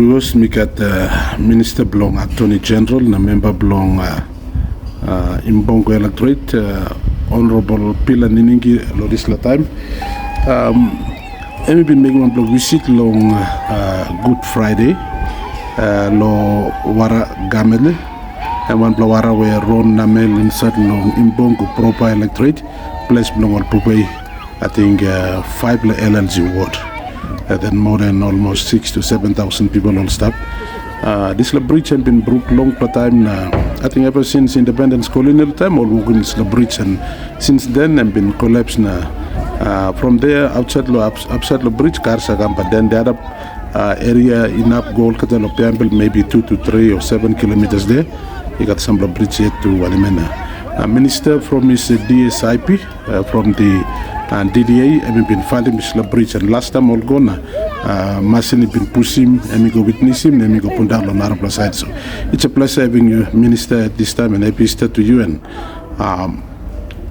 Was me got Minister belong Attorney General na member belong Imbongu Electorate Honorable Pila Niningi Lodisla time. Emi been making one blog visit long Good Friday lo wara Gamele and one blog wara where Ron Namel inside long Imbongu proper electorate place belong all Pupai I think 5 LLG ward. Then more than almost 6,000 to 7,000 people on staff. This bridge has been broke long time now. I think ever since independence colonial time, all working this bridge, and since then have been collapsed now. From there outside the bridge cars are come, but then the other area in up gold Katalopamble maybe 2 to 3 or 7 kilometers there. You got some bridge yet to Walimena. Minister from his DSIP from the DDA have been fighting this bridge, and last time all gone Masini been pushing and go witness him and go put down on our side. So it's a pleasure having you, Minister, at this time, and happy Easter to you. And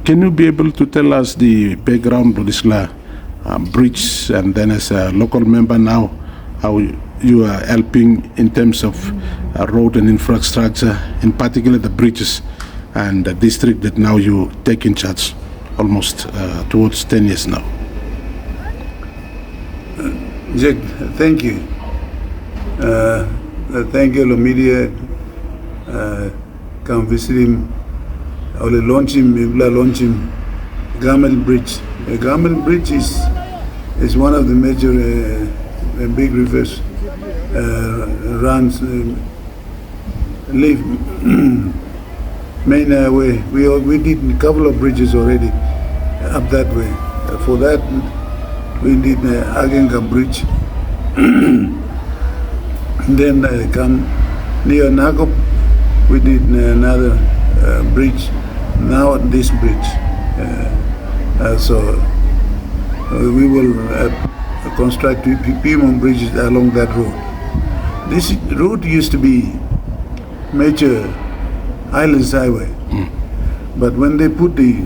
can you be able to tell us the background of this bridge, and then as a local member now, how you are helping in terms of road and infrastructure, in particular the bridges and the district that now you take in charge almost towards 10 years now? Jack, thank you. Thank you, the media. Come visit him. Only launch him, Gamale Bridge. The Gamale Bridge is one of the major big rivers runs live main way. We did a couple of bridges already up that way. For that, we did Agenga Bridge. Then come near Nagop, we did another bridge. Now this bridge. So we will construct Pimon bridges along that road. This road used to be major Islands Highway, but when they put the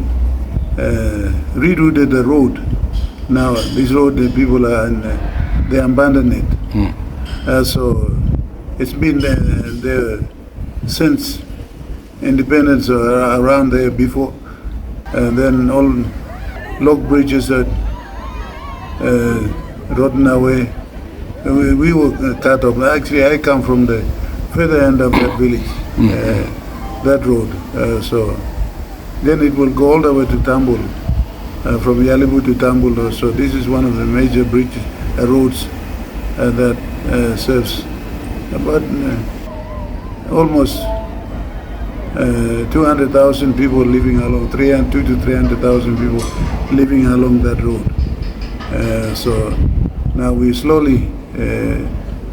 rerouted the road, now this road the people are they abandoned it. So it's been there since independence around there before, and then all log bridges are rotten away. We were cut off. Actually, I come from the further end of that village. That road, so then it will go all the way to Tambul, from Yalibu to Tambul. So this is one of the major bridges, roads that serves about almost 200,000 people living along, 200 to 300,000 people living along that road. So now we're slowly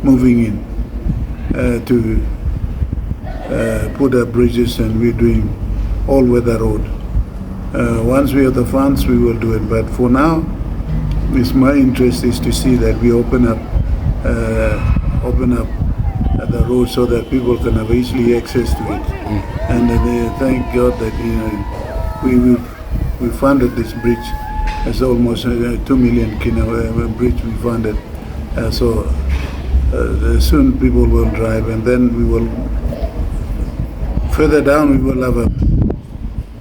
moving in to put up bridges, and we're doing all-weather road. Once we have the funds, we will do it. But for now, my interest is to see that we open up the road so that people can have easily access to it. And thank God that we funded this bridge. It's almost 2 million Kina bridge we funded. So soon people will drive, and then we will. Further down, we will have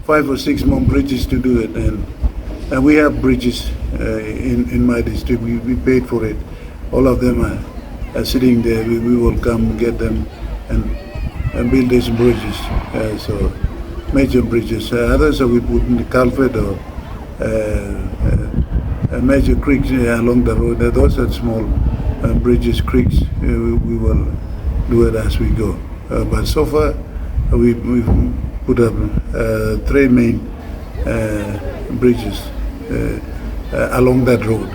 5 or 6 more bridges to do it, and we have bridges in my district. We paid for it. All of them are sitting there. We will come get them and build these bridges. So major bridges. Others we put in the culvert or major creeks along the road. Those are small bridges, creeks. We will do it as we go. But so far, we've put up 3 main bridges along that road.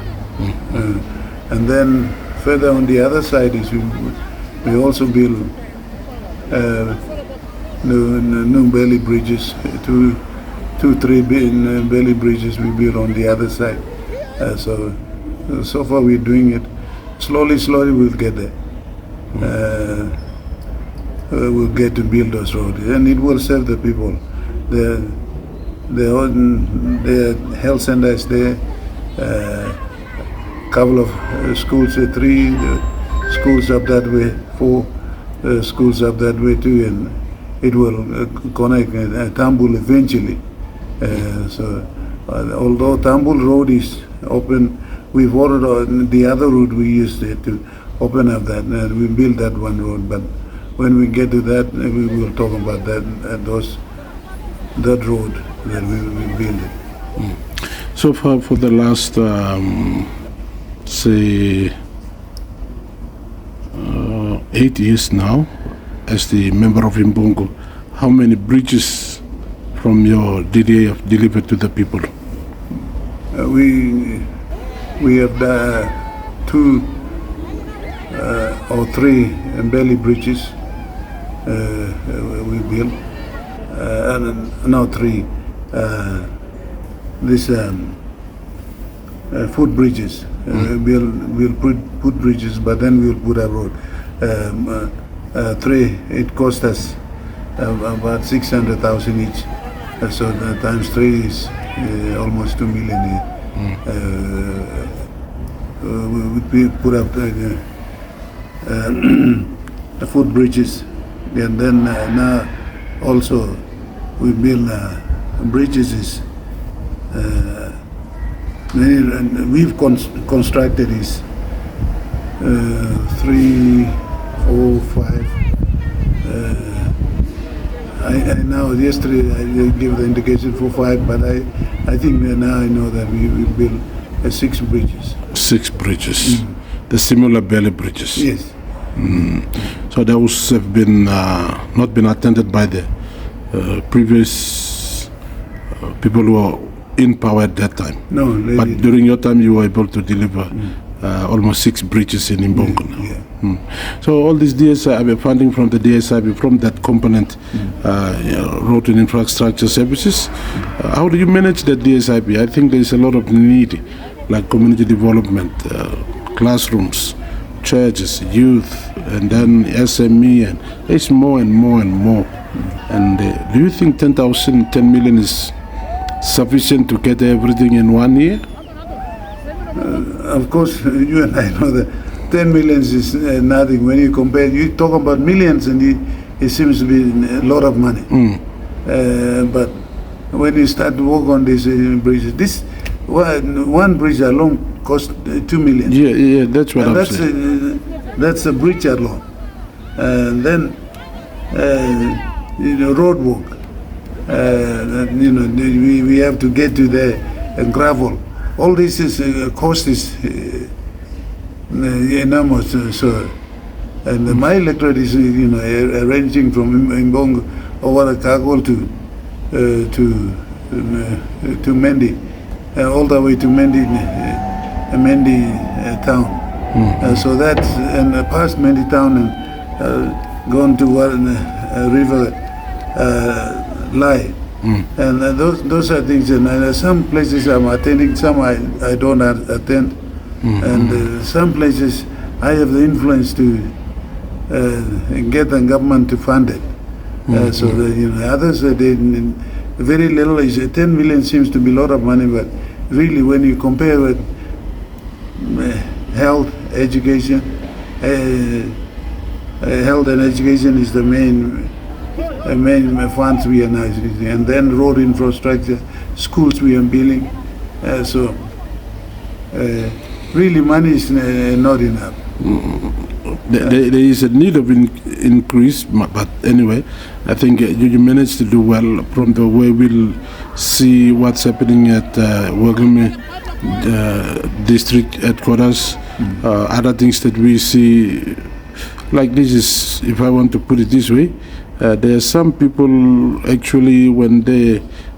And then further on the other side is we also build new belly bridges, 2, 3 belly bridges we build on the other side. So far we're doing it. Slowly we'll get there. We'll get to build those roads, and it will serve the people. The health centers there, couple of schools, 3 schools up that way, 4 schools up that way too, and it will connect Tambul eventually. Although Tambul Road is open, we've ordered the other route we used to open up that, and we built that one road. But when we get to that, we will talk about that road that we built it. So far, for the last, say, 8 years now, as the member of Imbongu, how many bridges from your DDA have delivered to the people? We have 2 or 3 barley bridges we built, and now 3. This foot bridges. We'll put bridges, but then we'll put a road. 3. It cost us about 600,000 each. So times 3 is almost 2 million here. We put up foot bridges, and then now also we build bridges. We've constructed is 3, 4, 5. I now yesterday I gave the indication for 5, but I think now I know that we built 6 bridges. 6 bridges, the similar barley bridges. Yes. So those have been not been attended by the previous people who were in power at that time. No, but during your time you were able to deliver almost 6 bridges in Imbongu now. Yeah. So all this DSIB funding from the DSIB, from that component, road and infrastructure services, how do you manage the DSIB? I think there's a lot of need, like community development, classrooms, churches, youth, and then SME, and there's more and more and more. And do you think 10 million is sufficient to get everything in 1 year? Of course, you and I know that 10 millions is nothing. When you compare, you talk about millions, and it seems to be a lot of money. But when you start to work on these bridges, this one bridge alone cost 2 million. Yeah, that's what I'm saying. That's a bridge alone. And then, road work. We have to get to the gravel. All this cost is enormous. So, and my electorate is ranging from Imbongu over the Kagol to Mendi, all the way to Mendi town. So that's past Mendi town and gone to river Lai. And those are things, and some places I'm attending, some I don't attend, and some places I have the influence to get the government to fund it. So others, very little. 10 million seems to be a lot of money, but really when you compare with health, education, health and education is the main funds we are now using, and then road infrastructure, schools we are building. Really money is not enough. There is a need of increase, but anyway, I think you managed to do well. From the way we'll see what's happening at Gamale district headquarters, other things that we see, like this is, if I want to put it this way, there are some people actually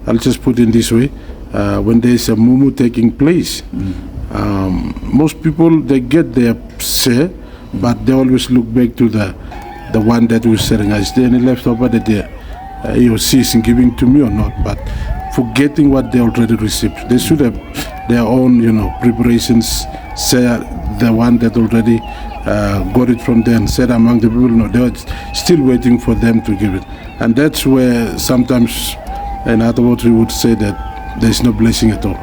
I'll just put it this way, when there's a mumu taking place, most people, they get their share, but they always look back to the one that was selling. Is there any leftover that they cease in giving to me or not? But forgetting what they already received. They should have their own, preparations, share the one that already got it from them, said among the people, no, they are still waiting for them to give it. And that's where sometimes, in other words, we would say that there's no blessing at all.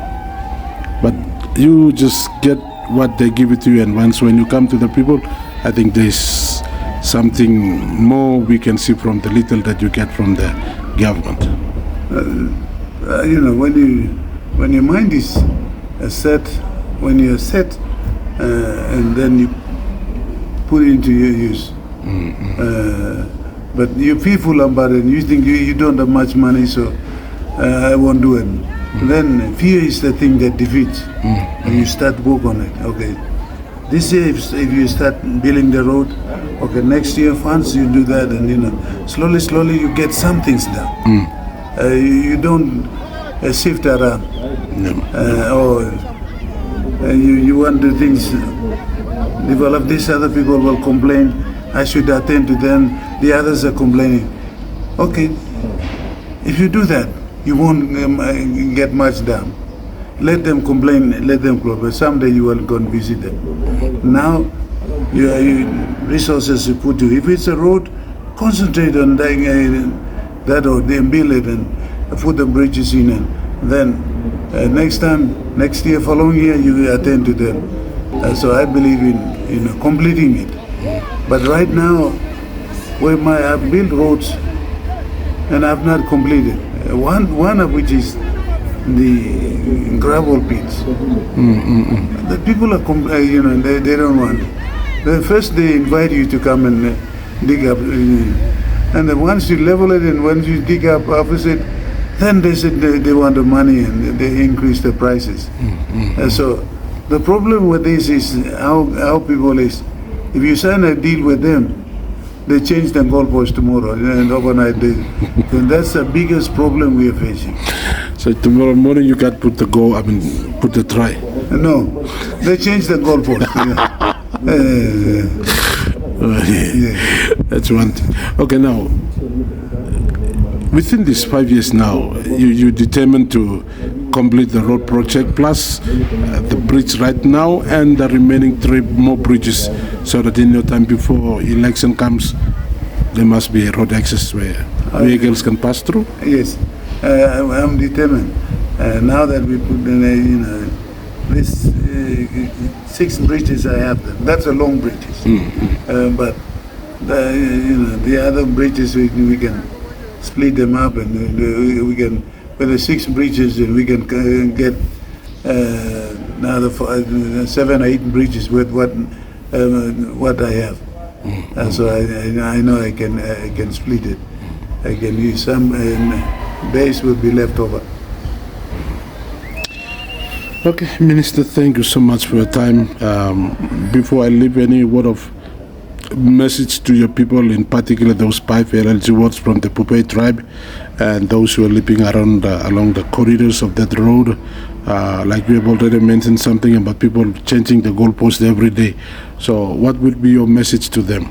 But you just get what they give it to you, and once when you come to the people, I think there's something more we can see from the little that you get from the government. When your mind is set, when you're set, and then you put it into your use. But you're fearful about it, you think you don't have much money, so I won't do it. Then fear is the thing that defeats, and you start work on it. Okay, this year if you start building the road, okay, next year once you do that, and slowly you get some things done. You don't shift around. You want the things develop. These other people will complain. I should attend to them. The others are complaining. Okay, if you do that, you won't get much done. Let them complain, let them complain. But someday you will go and visit them. Now, your resources you put to. If it's a road, concentrate on that road, then build it and put the bridges in, and then next year, following year, you attend to them. So I believe in completing it. But right now, I've built roads and I've not completed. One of which is the gravel pits. The people are, they don't want it. First they invite you to come and dig up, and then once you level it and once you dig up opposite, then they said they want the money and they increase the prices. So the problem with this is how people is, if you sign a deal with them, they change the goalpost tomorrow and overnight. And that's the biggest problem we are facing. So tomorrow morning you got put the try. No, they change the goalpost. That's one thing. Okay, now, within these 5 years now, you determined to complete the road project plus the bridge right now and the remaining 3 more bridges, so that in no time before election comes, there must be a road access where vehicles can pass through? Yes, I'm determined. Now that we put this 6 bridges I have, that's a long bridges. But the other bridges we can split them up, and we can, with the 6 bridges, and we can get another 7 or 8 bridges with what I have. And so I know I can split it. I can use some, base will be left over. Okay, Minister, thank you so much for your time. Before I leave, any word of message to your people, in particular those 5 LLG wards from the Pupe tribe and those who are living around along the corridors of that road? Like we have already mentioned something about people changing the goalposts every day. So what would be your message to them?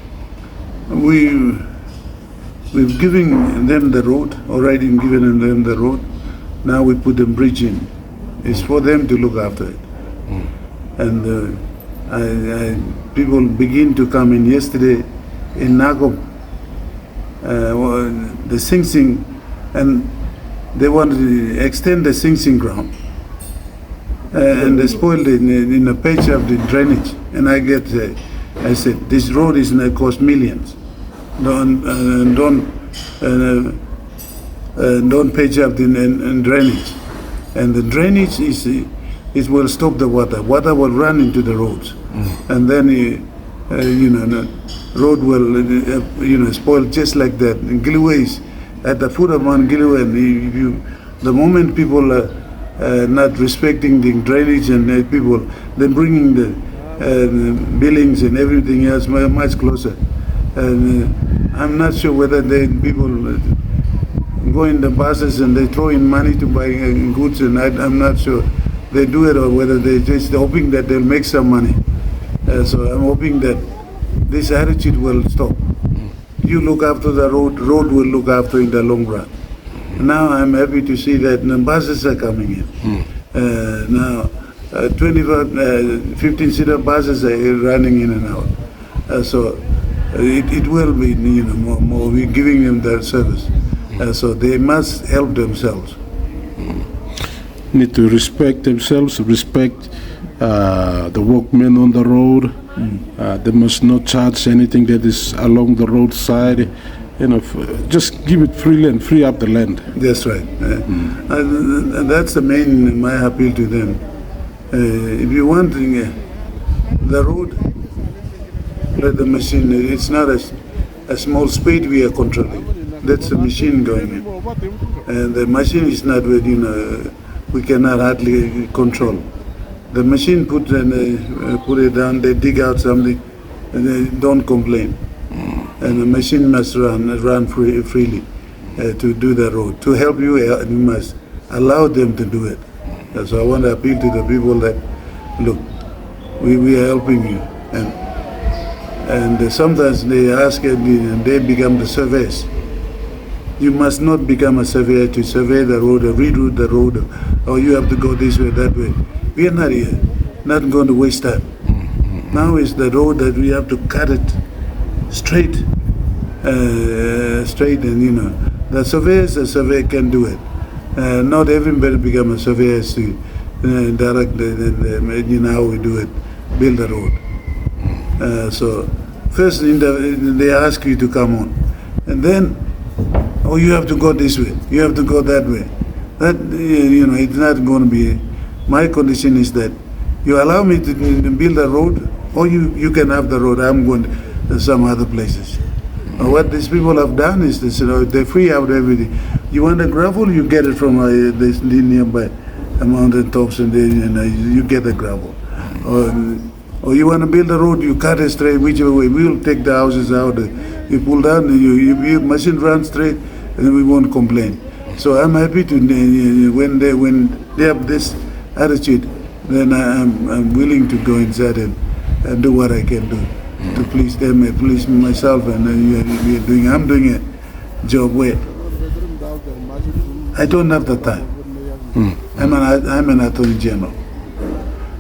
We've given them the road, already given them the road. Now we put the bridge in. It's for them to look after it. And people begin to come in. Yesterday in Nagob, the Sing Sing, and they wanted to extend the Sing Sing ground. And they spoiled it in a patch of the drainage. And I said, this road is going to cost millions. Don't patch up the drainage. And the drainage is will stop the water. Water will run into the roads. And then, the road will, spoil just like that. And Gilway is at the foot of Mount Gilway. And the moment people are not respecting the drainage and people, they're bringing the buildings and everything else much closer. And I'm not sure whether people go in the buses and they throw in money to buy goods, and I'm not sure they do it, or whether they're just hoping that they'll make some money. So I'm hoping that this attitude will stop. You look after the road will look after in the long run. Now I'm happy to see that the buses are coming in. Now 15-seater buses are running in and out. So it will be more we're giving them that service. So they must help themselves. Need to respect themselves, respect the workmen on the road, They must not charge anything that is along the roadside. Just give it freely and free up the land. That's right. And that's the main my appeal to them. If you want the road, let the machine. It's not a small speed we are controlling. That's the machine going in, and the machine is not ready. We cannot hardly control. The machine put it down. They dig out something, and they don't complain. And the machine must run freely to do the road. To help you, you must allow them to do it. So I want to appeal to the people that, look, we are helping you. And sometimes they ask and they become the surveyors. You must not become a surveyor to survey the road or reroute the road, or you have to go this way, that way. We are not here, not going to waste time. Now is the road that we have to cut it straight, and the surveyor can do it. Not everybody become a surveyor to direct how we do it, build the road. So first they ask you to come on, and then you have to go this way, you have to go that way. That it's not going to be. My condition is that you allow me to build a road, or you can have the road. I'm going to some other places. What these people have done is this, they free out everything. You want a gravel, you get it from this nearby mountain tops, and then you get the gravel. Or you want to build a road, you cut it straight, whichever way. We will take the houses out. You pull down, you machine run straight, and we won't complain. So I'm happy to when they have this attitude, then I'm willing to go inside and do what I can do to please them, please myself, and I'm doing a job where I don't have the time. I'm an Attorney General,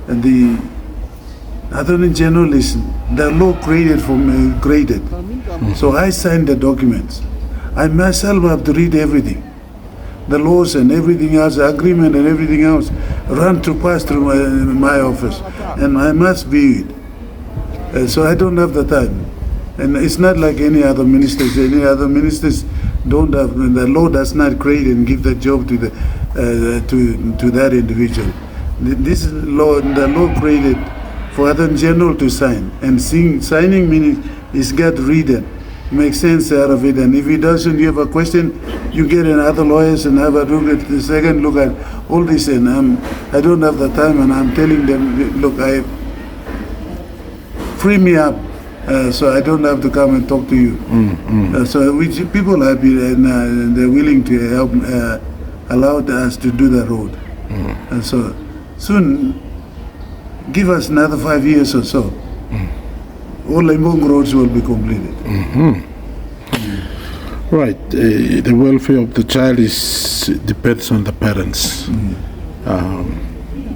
and the Attorney General is the law created for me, created. So I signed the documents. I myself have to read everything. The laws and everything else, the agreement and everything else, pass through my office, and I must view it. So I don't have the time, and it's not like any other ministers. Any other ministers don't have. The law does not create and give the job to that individual. This law, the law created for Attorney General to sign, and signing meaning is got read make sense out of it, and if he doesn't, you have a question, you get another lawyers and have a look at the second look at all this, and I don't have the time, and I'm telling them, look, free me up, so I don't have to come and talk to you. So which people are happy, and they're willing to help, allow us to do the road. And so soon, give us another 5 years or so. All Imbongu roads will be completed. Right. The welfare of the child depends on the parents.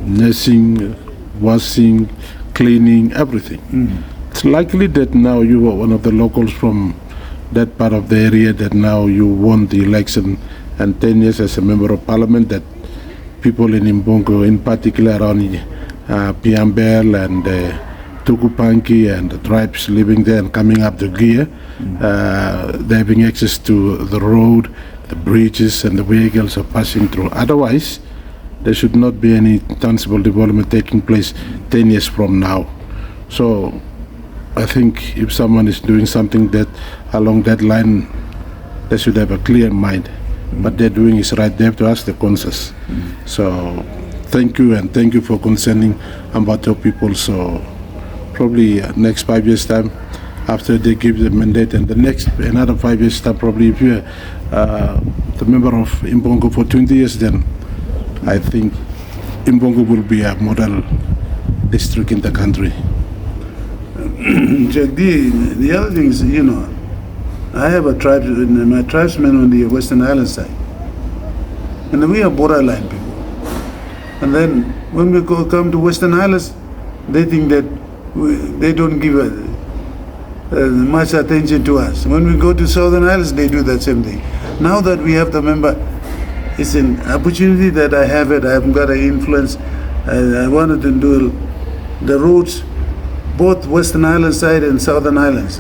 Nursing, washing, cleaning, everything. It's likely that now you are one of the locals from that part of the area, that now you won the election, and 10 years as a member of parliament, that people in Imbongu, in particular around Piambel and Tukupanki and the tribes living there and coming up the gear, they're having access to the road, the bridges, and the vehicles are passing through. Otherwise, there should not be any tangible development taking place 10 years from now. So I think if someone is doing something that along that line, they should have a clear mind. What they're doing is right. They have to ask the conscience. So thank you, and thank you for concerning about your people. So probably next 5 years time, after they give the mandate, and the next another 5 years time, probably if you're the member of Imbongu for 20 years, then I think Imbongu will be a model district in the country. The other thing is, I have a tribe, my tribesmen on the Western Island side, and we are borderline people. And then when we come to Western Islands, they think that they don't give much attention to us. When we go to Southern Islands, they do that same thing. Now that we have the member, it's an opportunity that I have it. I've got an influence. I wanted to do the roads. both Western Island side and Southern Islands.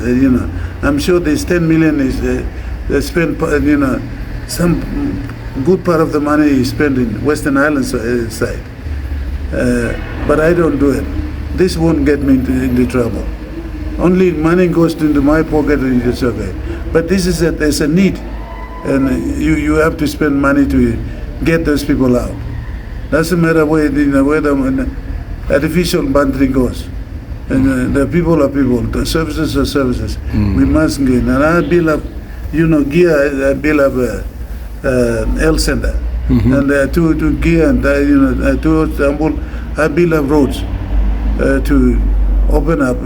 I'm sure this 10 million is spent. Some good part of the money is spent in Western Island side. But I don't do it. This won't get me into trouble. Only money goes into my pocket and it's okay. But there's a need, and you have to spend money to get those people out. Doesn't matter where the artificial boundary goes. And the people are people, the services are services. We must gain. And I build up, Gia, I build up a health center. And to Gia and to Istanbul, I build up roads to open up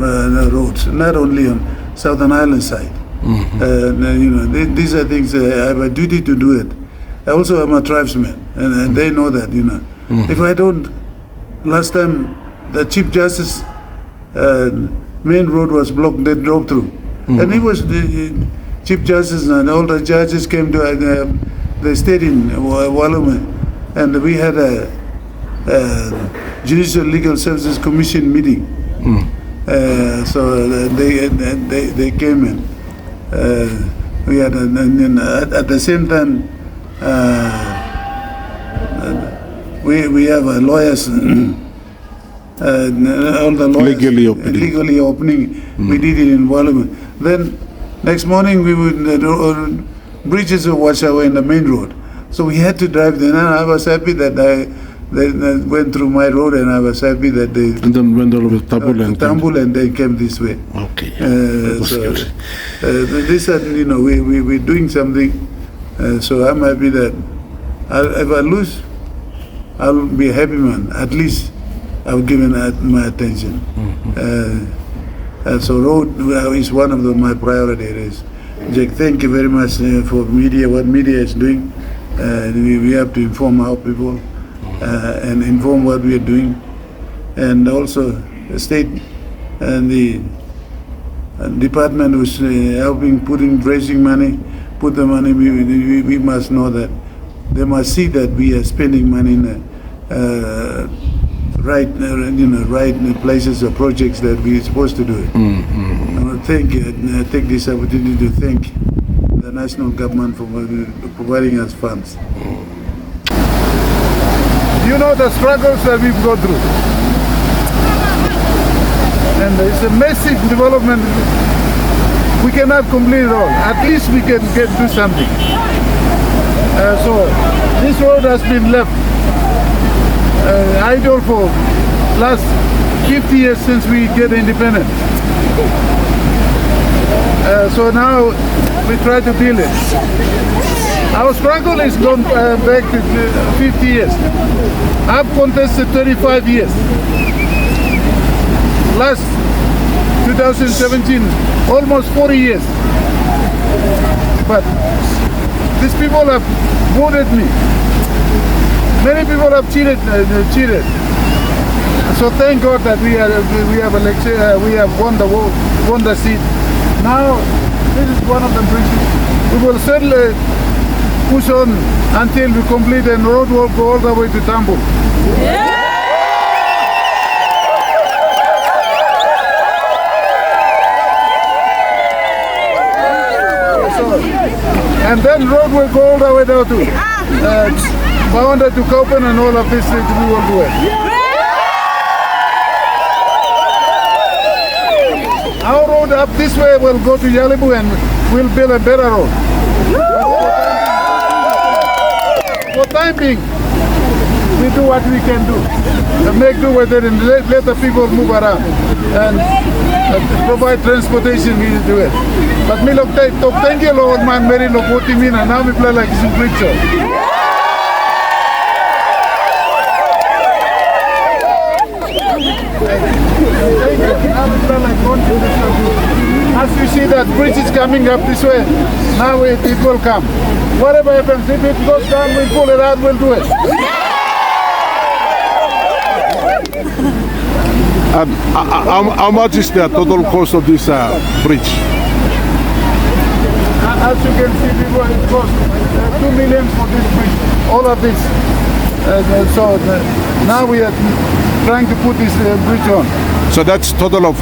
roads, not only on Southern Island side. These are things I have a duty to do it. I also am a tribesman, and they know that. If I don't, last time the Chief Justice main road was blocked, they drove through, and he was the Chief Justice, and all the judges came to they stayed in Walume, and we had a Judicial Legal Services Commission meeting. So they came in. We had at the same time we have lawyers. All the lawyers legally opening. We did it in Walume. Then next morning we would bridges were washed away in the main road, so we had to drive there. And I was happy that they went through my road, and I was happy that they and then went all over Tambul and they came this way. Okay. This we're doing something. So I'm happy that if I lose, I'll be a happy man. At least I've given my attention. So road is one of my priority areas. Jack, thank you very much for media. What media is doing, we have to inform our people and inform what we are doing, and also the state and the department who's helping raising money, put the money. We must know that they must see that we are spending money in right places or projects that we're supposed to do it. I want to take this opportunity to thank the national government for providing us funds. You know the struggles that we've gone through, and it's a massive development. We cannot complete it all. At least we can do something. So this road has been left idle for last 50 years since we get independent. So now we try to build it. Our struggle is gone back to 50 years. I've contested 35 years. Last 2017, almost 40 years. But these people have voted me. Many people have cheated. So thank God that we have elected, we have won the seat. Now this is one of the bridges. We will certainly push on until we complete, and road will go all the way to Tambul. And then road will go all the way down to Bawanda to Kaupan, and all of this we will do it. Our road up this way will go to Yalibu, and we'll build a better road. For time being, we do what we can do and make do with it, and let the people move around and provide transportation. We do it. But me look thank you Lord man Mary look what you mean, and now we play like it's in picture. As you see that bridge is coming up this way, now it will come. Whatever happens, if it goes down, we'll pull it out, we'll do it. And how much is the total cost of this bridge? As you can see, it costs 2 million for this bridge, all of this. Now we are trying to put this bridge on. So that's total of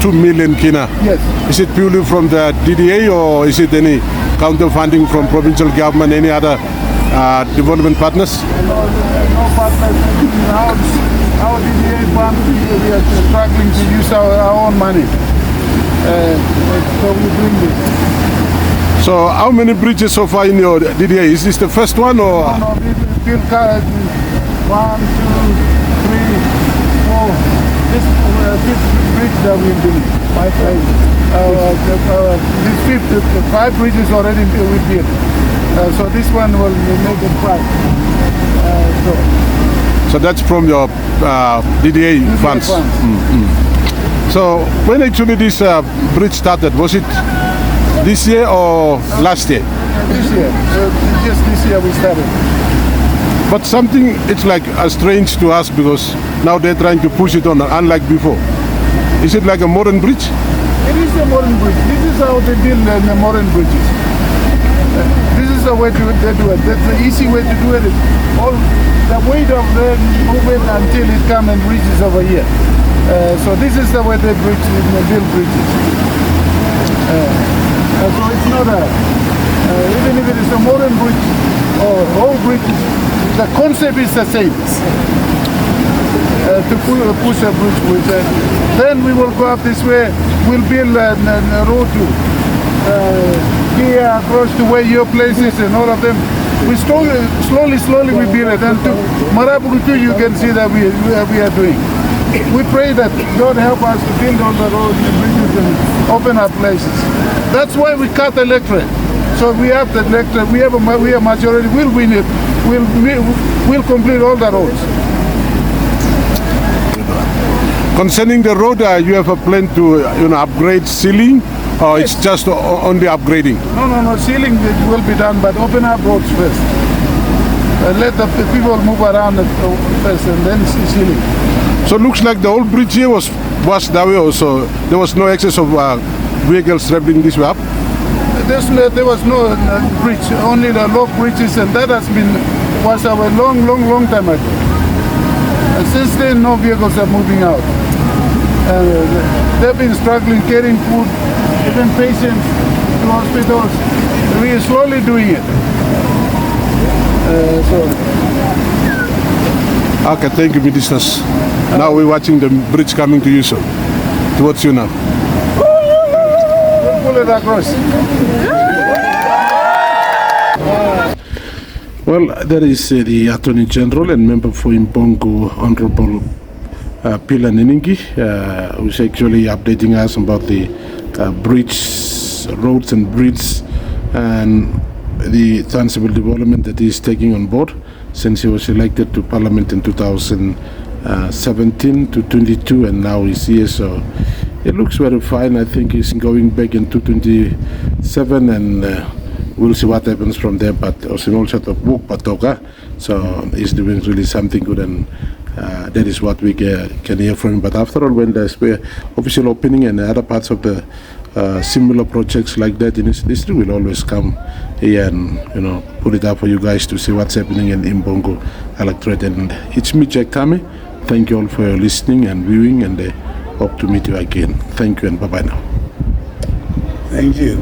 2 million Kina. Yes. Is it purely from the DDA or is it any counter funding from provincial government, any other development partners? No partners. Our DDA fund, we are struggling to use our own money. So we bring this. So how many bridges so far in your DDA? Is this the first one or? No, we built 1, 2, 3, 4. This fifth bridge that we're doing. This fifth, 5 bridges already we built. So this one will make it 5. So that's from your DDA funds. So when actually this bridge started, was it this year or last year? This year. Just this year we started. But something, it's like strange to us because now they're trying to push it on, unlike before. Is it like a modern bridge? It is a modern bridge. This is how they build the modern bridges. This is the way they do it. That's the easy way to do it. All the weight of the movement until it comes and reaches over here. So this is the way they build bridges. So it's not even if it is a modern bridge or old bridge, the concept is the same. To push a bridge with then we will go up this way. We'll build a road to here across to where your place is and all of them. We slowly we build it. And to Marabukutu you can see that we are doing. We pray that God help us to build all the roads and bridges and open our places. That's why we cut the electorate. So we have the electorate, we have a majority, we'll win it. We'll complete all the roads. Concerning the road, you have a plan to upgrade ceiling, or it's just only upgrading? No. Ceiling will be done, but open up roads first. Let the people move around first, and then ceiling. So it looks like the old bridge here was that way also. There was no access of vehicles traveling this way up? There was no bridge, only the low bridges, and that was a long time ago. And since then, no vehicles are moving out. They've been struggling carrying food, even patients to hospitals. We are slowly doing it. Okay, thank you, ministers. Now we're watching the bridge coming to you, sir. Towards you now. We'll pull it across. Well, there is the Attorney General and member for Imbongu, Honorable Pila Niningi, who's actually updating us about the roads and bridges and the tangible development that he's taking on board since he was elected to Parliament in 2017 to 22, and now he's here. So it looks very fine. I think he's going back in 2027, and we'll see what happens from there. But also so he's doing really something good, and that is what we can hear from him. But after all, when there's official opening and other parts of the similar projects like that in his district, will always come here and put it up for you guys to see what's happening in Imbongu electorate. And it's me, Jack Kame. Thank you all for your listening and viewing, and hope to meet you again. Thank you and bye bye now. Thank you.